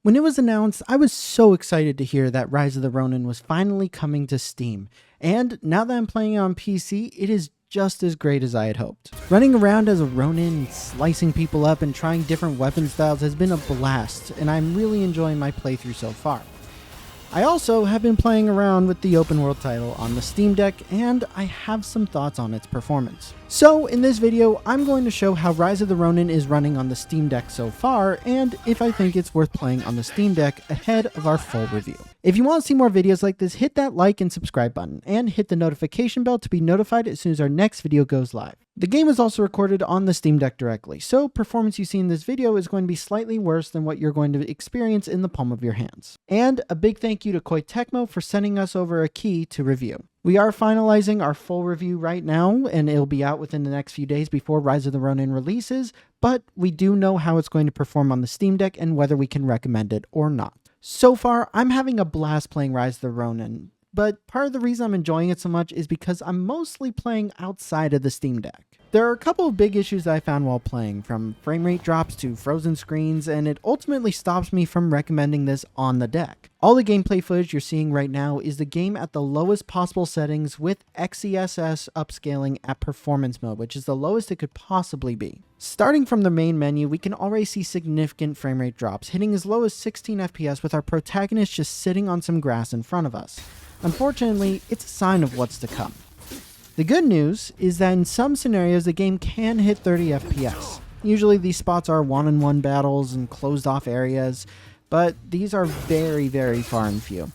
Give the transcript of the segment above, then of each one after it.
When it was announced, I was so excited to hear that Rise of the Ronin was finally coming to Steam, and now that I'm playing it on PC, it is just as great as I had hoped. Running around as a Ronin, slicing people up and trying different weapon styles has been a blast, and I'm really enjoying my playthrough so far. I also have been playing around with the open world title on the Steam Deck, and I have some thoughts on its performance. So in this video, I'm going to show how Rise of the Ronin is running on the Steam Deck so far, and if I think it's worth playing on the Steam Deck ahead of our full review. If you want to see more videos like this, hit that like and subscribe button, and hit the notification bell to be notified as soon as our next video goes live. The game is also recorded on the Steam Deck directly, so performance you see in this video is going to be slightly worse than what you're going to experience in the palm of your hands. And a big thank you to Koei Tecmo for sending us over a key to review. We are finalizing our full review right now, and it'll be out within the next few days before Rise of the Ronin releases, but we do know how it's going to perform on the Steam Deck and whether we can recommend it or not. So far, I'm having a blast playing Rise of the Ronin, but part of the reason I'm enjoying it so much is because I'm mostly playing outside of the Steam Deck. There are a couple of big issues that I found while playing, from frame rate drops to frozen screens, and it ultimately stops me from recommending this on the deck. All the gameplay footage you're seeing right now is the game at the lowest possible settings with XeSS upscaling at performance mode, which is the lowest it could possibly be. Starting from the main menu, we can already see significant frame rate drops, hitting as low as 16 FPS with our protagonist just sitting on some grass in front of us. Unfortunately, it's a sign of what's to come. The good news is that in some scenarios the game can hit 30 FPS. Usually these spots are one-on-one battles and closed off areas, but these are very, very far and few.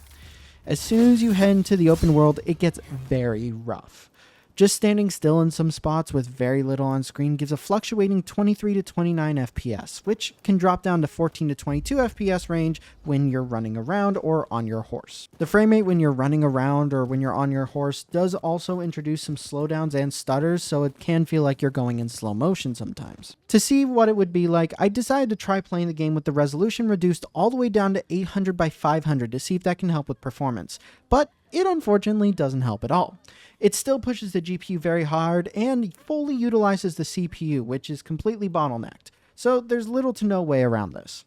As soon as you head into the open world, it gets very rough. Just standing still in some spots with very little on screen gives a fluctuating 23 to 29 FPS, which can drop down to 14 to 22 FPS range when you're running around or on your horse. The frame rate when you're running around or when you're on your horse does also introduce some slowdowns and stutters, so it can feel like you're going in slow motion sometimes. To see what it would be like, I decided to try playing the game with the resolution reduced all the way down to 800 by 500 to see if that can help with performance, but it unfortunately doesn't help at all. It still pushes the GPU very hard and fully utilizes the CPU, which is completely bottlenecked, so there's little to no way around this.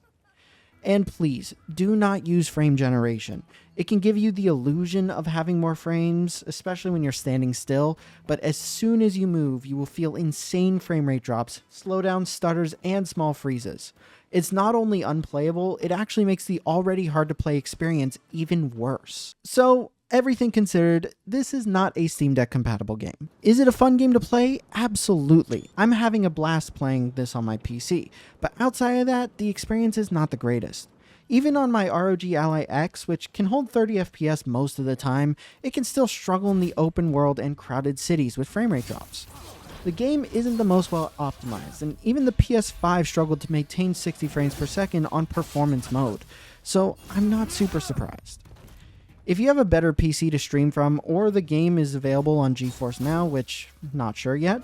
And please, do not use frame generation. It can give you the illusion of having more frames, especially when you're standing still, but as soon as you move, you will feel insane frame rate drops, slowdowns, stutters, and small freezes. It's not only unplayable, it actually makes the already hard to play experience even worse. So, everything considered, this is not a Steam Deck compatible game. Is it a fun game to play? Absolutely. I'm having a blast playing this on my PC, but outside of that, the experience is not the greatest. Even on my ROG Ally X, which can hold 30 FPS most of the time, it can still struggle in the open world and crowded cities with frame rate drops. The game isn't the most well optimized, and even the PS5 struggled to maintain 60 frames per second on performance mode, so I'm not super surprised. If you have a better PC to stream from, or the game is available on GeForce Now, which I'm not sure yet,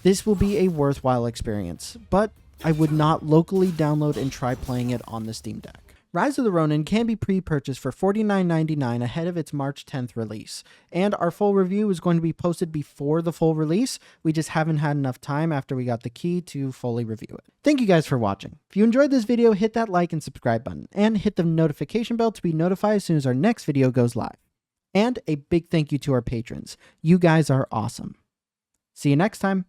this will be a worthwhile experience, but I would not locally download and try playing it on the Steam Deck. Rise of the Ronin can be pre-purchased for $49.99 ahead of its March 10th release, and our full review is going to be posted before the full release. We just haven't had enough time after we got the key to fully review it. Thank you guys for watching. If you enjoyed this video, hit that like and subscribe button, and hit the notification bell to be notified as soon as our next video goes live. And a big thank you to our patrons. You guys are awesome. See you next time.